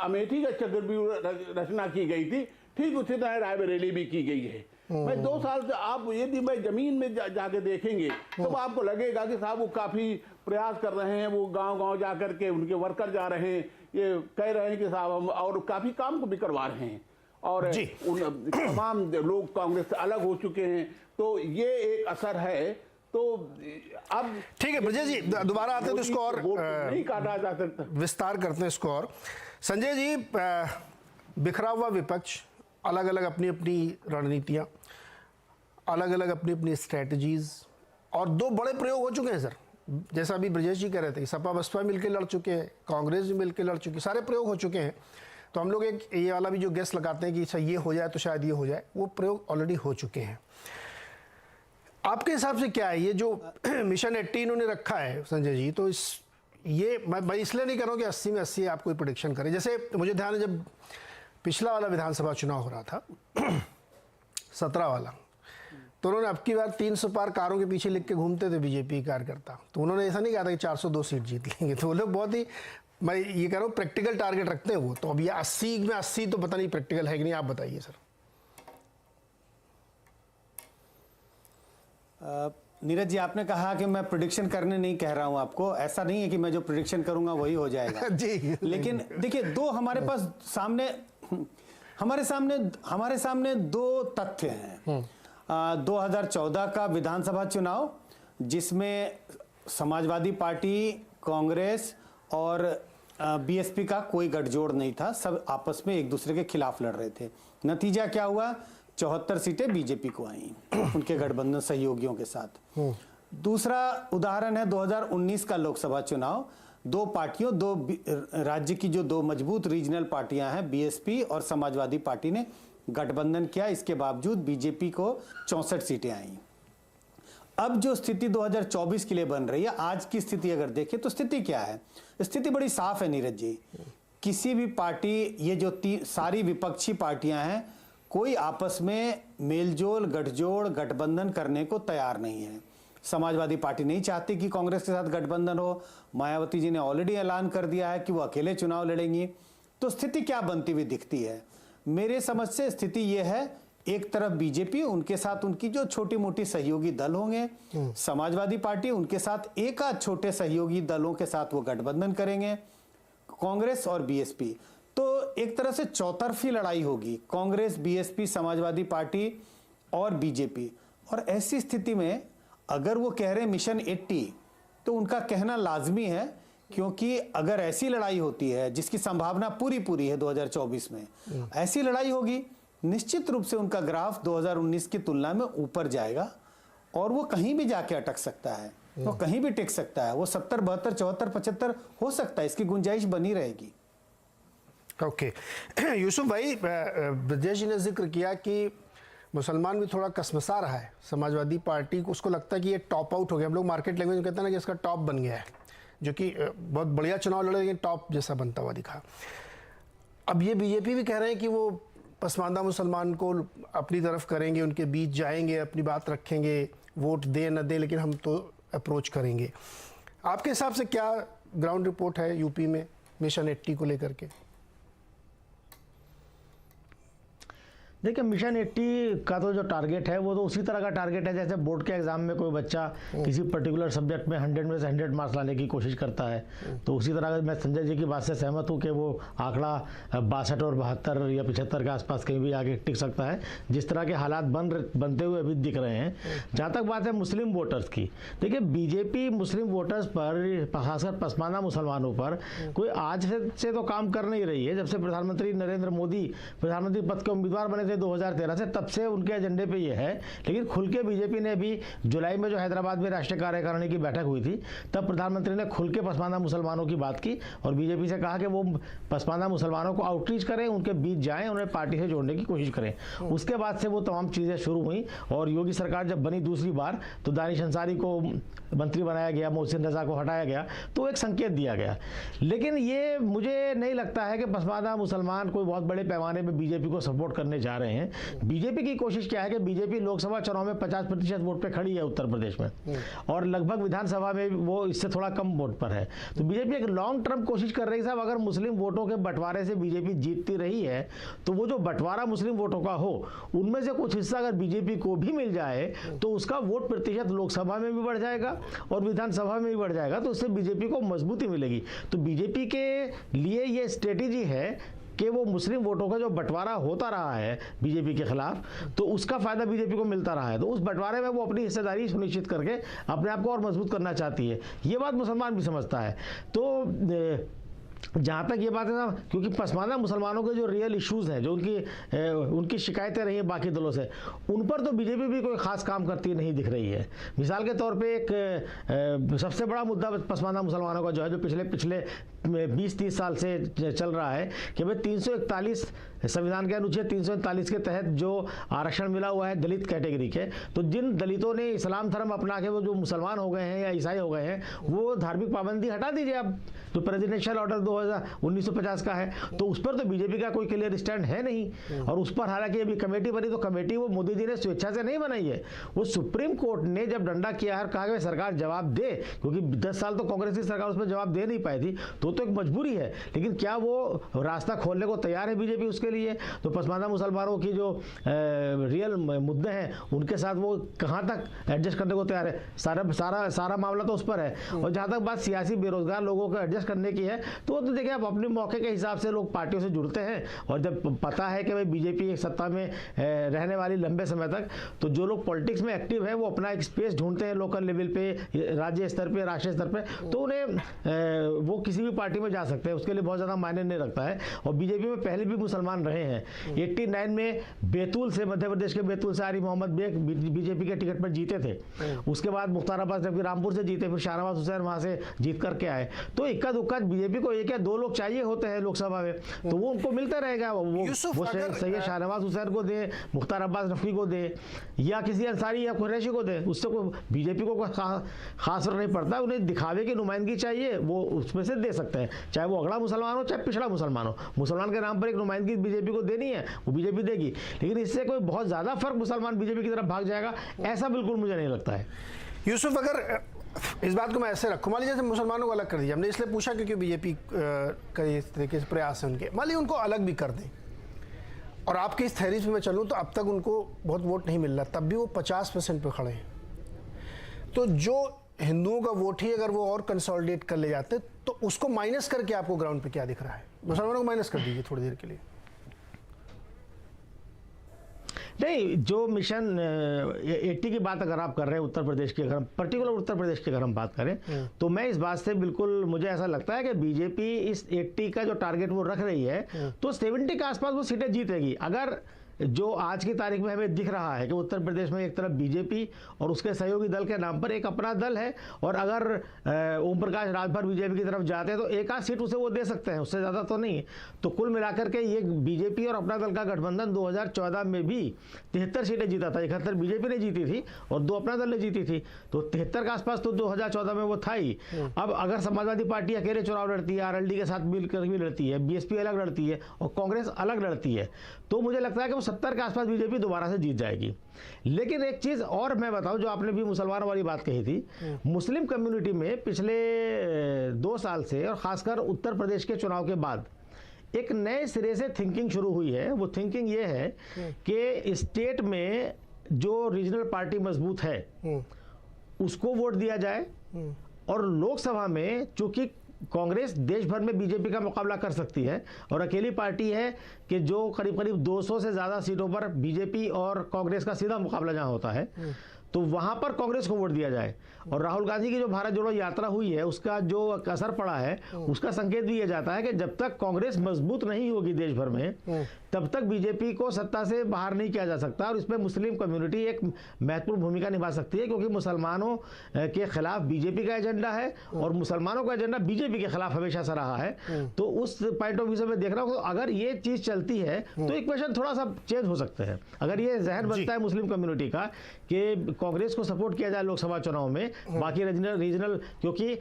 अमेठी का चक्रव्यूह रचना की गई थी, ठीक उसी तरह रायबरेली भी की गई है। मैं 2 साल से आप यदि मैं जमीन में जाके देखेंगे तो आपको लगेगा कि साहब वो काफी प्रयास कर रहे हैं, वो गांव-गांव जाकर के उनके वर्कर जा रहे हैं, ये कह रहे हैं कि साहब हम, और काफी काम को भी करवा रहे हैं, और उन तमाम लोग कांग्रेस से अलग हो चुके हैं, तो ये एक असर है। तो अब ठीक है ब्रजेश जी, दोबारा आते हैं तो इसको और नहीं काटा जा सकता, विस्तार करते हैं इसको। और संजय जी, बिखरा हुआ विपक्ष, अलग अलग अपनी अपनी रणनीतियां, अलग अलग अपनी अपनी स्ट्रैटेजीज, और 2 बड़े प्रयोग हो चुके हैं सर, जैसा अभी ब्रजेश जी कह रहे थे, सपा बसपा मिलकर लड़ चुके हैं, कांग्रेस भी मिलकर लड़ चुकी, सारे प्रयोग हो चुके हैं। तो हम लोग एक ये वाला भी जो गेस लगाते हैं कि अच्छा ये हो जाए तो शायद ये हो जाए, वो प्रयोग ऑलरेडी हो चुके हैं। आपके हिसाब से क्या है ये जो मिशन 80 इन्होंने रखा है संजय जी, तो ये मैं इसलिए नहीं कर रहा हूँ कि 80 में 80 आप कोई प्रेडिक्शन करें। जैसे मुझे ध्यान है जब पिछला वाला विधानसभा चुनाव हो रहा था 17 वाला, तो उन्होंने अब की बार 300 पार कारों के पीछे लिख के घूमते थे बीजेपी कार्यकर्ता, तो उन्होंने ऐसा नहीं कहा था कि 402 सीट जीत लेंगे। तो वो लोग बहुत ही, मैं ये कह रहा हूँ, प्रैक्टिकल टारगेट रखते हैं वो। तो अब ये 80 में 80 तो पता नहीं प्रैक्टिकल है कि नहीं, आप बताइए सर। नीरज जी, आपने कहा कि मैं प्रेडिक्शन करने नहीं कह रहा हूं आपको, ऐसा नहीं है कि मैं जो प्रेडिक्शन करूंगा वही हो जाएगा जी, लेकिन देखिए, 2 हमारे पास हमारे सामने 2 तथ्य हैं। 2014 का विधानसभा चुनाव, जिसमें समाजवादी पार्टी, कांग्रेस और बीएसपी का कोई गठजोड़ नहीं था, सब आपस में एक दूसरे के खिलाफ लड़ रहे थे। नतीजा क्या हुआ? 74 सीटें बीजेपी को आई उनके गठबंधन सहयोगियों के साथ। दूसरा उदाहरण है 2019 का लोकसभा चुनाव। 2 पार्टियों, 2 राज्य की जो 2 मजबूत रीजनल पार्टियां हैं, बीएसपी और समाजवादी पार्टी ने गठबंधन किया, इसके बावजूद बीजेपी को 64 सीटें आई। अब जो स्थिति 2024 के लिए बन रही है, आज की स्थिति अगर देखें तो स्थिति क्या है? स्थिति बड़ी साफ है नीरज जी। किसी भी पार्टी, ये जो सारी विपक्षी पार्टियां हैं, कोई आपस में मेलजोल, गठजोड़, गठबंधन करने को तैयार नहीं है। समाजवादी पार्टी नहीं चाहती कि कांग्रेस के साथ गठबंधन हो। मायावती जी ने ऑलरेडी ऐलान कर दिया है कि वो अकेले चुनाव लड़ेंगी। तो स्थिति क्या बनती हुई दिखती है? मेरे समझ से स्थिति यह है, एक तरफ बीजेपी, उनके साथ उनकी जो छोटी मोटी सहयोगी दल होंगे, समाजवादी पार्टी, उनके साथ एक आध छोटे सहयोगी दलों के साथ वो गठबंधन करेंगे, कांग्रेस और बीएसपी। तो एक तरह से चौतरफी लड़ाई होगी, कांग्रेस, बीएसपी, समाजवादी पार्टी और बीजेपी। और ऐसी स्थिति में अगर वो कह रहे हैं मिशन 80, तो उनका कहना लाजमी है, क्योंकि अगर ऐसी लड़ाई होती है, जिसकी संभावना पूरी है 2024 में, ऐसी लड़ाई होगी, निश्चित रूप से उनका ग्राफ 2019 की तुलना में ऊपर जाएगा और वो कहीं भी जाके अटक सकता है, वो कहीं भी टिक सकता है, वो 70, 72, 74, 75 हो सकता है, इसकी गुंजाइश बनी रहेगी। ओके यूसुफ भाई, ब्रजेश जी ने जिक्र किया कि मुसलमान भी थोड़ा कसमसा रहा है समाजवादी पार्टी को, उसको लगता है कि ये टॉप आउट हो गया। हम लोग मार्केट लैंग्वेज में कहते हैं ना कि इसका टॉप बन गया है, जो कि बहुत बढ़िया चुनाव लड़े लेकिन टॉप जैसा बनता हुआ दिखा। अब ये बीजेपी भी कह रहे हैं कि वो पसमानदा मुसलमान को अपनी तरफ करेंगे, उनके बीच जाएंगे, अपनी बात रखेंगे, वोट दे न दे लेकिन हम तो अप्रोच करेंगे। आपके हिसाब से क्या ग्राउंड रिपोर्ट है यूपी में मिशन 80 को लेकर के? देखिए, मिशन 80 का तो जो टारगेट है वो तो उसी तरह का टारगेट है जैसे बोर्ड के एग्जाम में कोई बच्चा किसी पर्टिकुलर सब्जेक्ट में 100 में से 100 मार्क्स लाने की कोशिश करता है। तो उसी तरह मैं संजय जी की बात से सहमत हूँ कि वो आंकड़ा 62 और 72 या 75 के आसपास कहीं भी आगे टिक सकता है, जिस तरह के हालात बनते हुए अभी दिख रहे हैं। जहाँ तक बात है मुस्लिम वोटर्स की, देखिए बीजेपी मुस्लिम वोटर्स पर, खासकर पसमानदा मुसलमानों पर कोई आज से तो काम कर नहीं रही है। जब से प्रधानमंत्री नरेंद्र मोदी प्रधानमंत्री पद के उम्मीदवार बने थे 2013 से, तब से उनके एजेंडे पे ये है। लेकिन खुल के बीजेपी ने भी जुलाई में जो हैदराबाद में राष्ट्रीय कार्यकारिणी की बैठक हुई थी, तब प्रधानमंत्री ने खुल के पसमानदा मुसलमानों की बात की और बीजेपी से कहा कि वो पसमानदा मुसलमानों को आउटरीच करें, उनके बीच जाएं, उन्हें पार्टी से जोड़ने की कोशिश करें। उसके बाद से वो तमाम चीज़ें शुरू हुई और योगी सरकार जब बनी दूसरी बार, तो दानिश अंसारी को मंत्री बनाया गया, मोहसिन रजा को हटाया गया, तो एक संकेत दिया गया। लेकिन ये मुझे नहीं लगता है कि पसमानदा मुसलमान कोई बहुत बड़े पैमाने पर बीजेपी को सपोर्ट करने जा रहे हैं। बीजेपी की कोशिश क्या है कि बीजेपी लोकसभा चुनाव में 50% वोट पे खड़ी है उत्तर प्रदेश में, और लगभग विधानसभा में वो इससे थोड़ा कम वोट पर है। तो बीजेपी एक लॉन्ग टर्म कोशिश कर रही है साहब, अगर मुस्लिम वोटों के बंटवारे से बीजेपी जीतती रही है तो वो जो बंटवारा मुस्लिम वोटों का हो उनमें से कुछ हिस्सा अगर बीजेपी को भी मिल जाए तो उसका वोट प्रतिशत लोकसभा में भी बढ़ जाएगा और विधानसभा में भी बढ़ जाएगा, तो उससे बीजेपी को मजबूती मिलेगी। तो बीजेपी के लिए ये स्ट्रेटेजी है कि वो मुस्लिम वोटों का जो बंटवारा होता रहा है बीजेपी के खिलाफ, तो उसका फायदा बीजेपी को मिलता रहा है, तो उस बंटवारे में वो अपनी हिस्सेदारी सुनिश्चित करके अपने आप को और मजबूत करना चाहती है। ये बात मुसलमान भी समझता है। तो जहाँ तक ये बात है ना, क्योंकि पसमानदा मुसलमानों के जो रियल इश्यूज हैं, जो उनकी शिकायतें रही हैं बाकी दलों से, उन पर तो बीजेपी भी कोई खास काम करती नहीं दिख रही है। मिसाल के तौर पे एक सबसे बड़ा मुद्दा पसमानदा मुसलमानों का जो है, जो पिछले 20-30 साल से चल रहा है कि भाई 341 संविधान के अनुच्छेद 341 के तहत जो आरक्षण मिला हुआ है दलित कैटेगरी के, तो जिन दलितों ने इस्लाम धर्म अपना के वो जो मुसलमान हो गए हैं या ईसाई हो गए हैं, वो धार्मिक पाबंदी हटा दीजिए अब, जो प्रेसिडेंशियल ऑर्डर 1950 का है, तो उस पर तो बीजेपी का कोई क्लियर स्टैंड है नहीं। और उस पर हालांकि अभी कमेटी बनी, तो कमेटी वो मोदी जी ने स्वेच्छा से नहीं बनाई है, वो सुप्रीम कोर्ट ने जब डंडा किया है, कहा कि सरकार जवाब दे, क्योंकि 10 साल तो कांग्रेस की सरकार उस पर जवाब दे नहीं पाई थी, तो एक मजबूरी है। लेकिन क्या वो रास्ता खोलने को तैयार है बीजेपी उसके लिए? तो पसमानदा मुसलमानों की जो रियल मुद्दे हैं उनके साथ वो कहाँ तक एडजस्ट करने को तैयार है? सारा मामला तो उस पर है। और जहाँ तक बात सियासी बेरोजगार लोगों को एडजस्ट करने की है, तो देखिए आप अपने मौके के हिसाब से लोग पार्टियों से जुड़ते हैं, और जब पता है कि भाई बीजेपी एक सत्ता में रहने वाली लंबे समय तक, तो जो लोग पॉलिटिक्स में एक्टिव है वो अपना एक स्पेस ढूंढते हैं लोकल लेवल पे, राज्य स्तर पे, राष्ट्रीय स्तर पे, तो उन्हें वो किसी भी पार्टी में जा सकते हैं, उसके लिए बहुत ज़्यादा मायने नहीं रखता है। और बीजेपी में पहले भी मुसलमान रहे हैं। 89 में बैतूल से, मध्य प्रदेश के बैतूल से आरिफ मोहम्मद बेग बीजेपी के टिकट पर जीते थे, उसके बाद मुख्तार अब्बास नकवी रामपुर से जीते, फिर शाहनवाज हुसैन वहां से जीत करके आए। तो इक्का दुक्का बीजेपी को 1 या 2 लोग चाहिए होते हैं लोकसभा में, तो वो उनको मिलता रहेगा। वो सही है, शाहनवाज हुसैन को दे, मुख्तार अब्बास नकवी को दे, या किसी अंसारी या कुरैशी को दे, उससे कोई बीजेपी को खास फर्क नहीं पड़ता। उन्हें दिखावे की नुमाइंदगी चाहिए, वो उसमें से दे सकते हैं, चाहे वो अगला मुसलमान हो चाहे पिछड़ा मुसलमान हो। मुसलमान के नाम पर एक नुमाइंदगी बीजेपी को देनी है, वो बीजेपी देगी, लेकिन इससे कोई बहुत ज्यादा फर्क मुसलमान बीजेपी की तरफ भाग जाएगा, ऐसा बिल्कुल मुझे नहीं लगता है। यूसुफ, अगर इस बात को मैं ऐसे रखूँ, मान लीजिए जैसे मुसलमानों को अलग कर दिया, हमने इसलिए पूछा क्योंकि बीजेपी का इस तरीके से प्रयास है उनके, मान लीजिए उनको अलग भी कर दें, और आपकी इस थ्योरी पे मैं चलूँ तो अब तक उनको बहुत वोट नहीं मिल रहा, तब भी वो 50% पे खड़े हैं। तो जो हिंदुओं का वोट ही अगर वो और कंसोलिडेट कर ले जाते, तो उसको माइनस करके आपको ग्राउंड पे क्या दिख रहा है? मुसलमानों को माइनस कर दीजिए थोड़ी देर के लिए। नहीं, जो मिशन 80 की बात अगर आप कर रहे हैं उत्तर प्रदेश की, अगर पर्टिकुलर उत्तर प्रदेश की अगर हम बात करें, तो मैं इस बात से बिल्कुल, मुझे ऐसा लगता है कि बीजेपी इस 80 का जो टारगेट वो रख रही है, तो 70 के आसपास वो सीटें जीतेगी। अगर जो आज की तारीख में हमें दिख रहा है कि उत्तर प्रदेश में एक तरफ बीजेपी और उसके सहयोगी दल के नाम पर एक अपना दल है, और अगर ओम प्रकाश राजभर बीजेपी की तरफ जाते हैं तो एक आध सीट उसे वो दे सकते हैं, उससे ज़्यादा तो नहीं। तो कुल मिलाकर के ये बीजेपी और अपना दल का गठबंधन 2014 में भी 73 सीटें जीता था, 71 बीजेपी ने जीती थी और 2 अपना दल ने जीती थी, तो 73 के आसपास तो 2014 में वो था ही। अब अगर समाजवादी पार्टी अकेले चुनाव लड़ती है, आरएलडी के साथ मिलकर भी लड़ती है, बीएसपी अलग लड़ती है और कांग्रेस अलग लड़ती है, तो मुझे लगता है कि 70 के आसपास बीजेपी दोबारा से जीत जाएगी। लेकिन एक चीज और मैं बताऊं, जो आपने भी मुसलमानों वाली बात कही थी, मुस्लिम कम्युनिटी में पिछले 2 साल से और खासकर उत्तर प्रदेश के चुनाव के बाद एक नए सिरे से थिंकिंग शुरू हुई है। वो थिंकिंग ये है कि स्टेट में जो रीजनल पार्टी मजबूत है उसको वोट दिया जाए, और लोकसभा में चूंकि कांग्रेस देश भर में बीजेपी का मुकाबला कर सकती है और अकेली पार्टी है कि जो करीब करीब 200 से ज़्यादा सीटों पर बीजेपी और कांग्रेस का सीधा मुकाबला जहां होता है, तो वहां पर कांग्रेस को वोट दिया जाए। और राहुल गांधी की जो भारत जोड़ो यात्रा हुई है उसका जो असर पड़ा है, उसका संकेत भी ये जाता है कि जब तक कांग्रेस मजबूत नहीं होगी देश भर में, तब तक बीजेपी को सत्ता से बाहर नहीं किया जा सकता। और इसमें मुस्लिम कम्युनिटी एक महत्वपूर्ण भूमिका निभा सकती है, क्योंकि मुसलमानों के खिलाफ बीजेपी का एजेंडा है और मुसलमानों का एजेंडा बीजेपी के खिलाफ हमेशा से रहा है। तो उस पॉइंट ऑफ व्यू से मैं देख रहा हूँ, अगर ये चीज चलती है तो इक्वेशन थोड़ा सा चेंज हो सकते हैं। अगर ये जहन बनता है मुस्लिम कम्युनिटी का कि कांग्रेस को सपोर्ट किया जाए लोकसभा चुनाव में, बाकी रीजनल, क्योंकि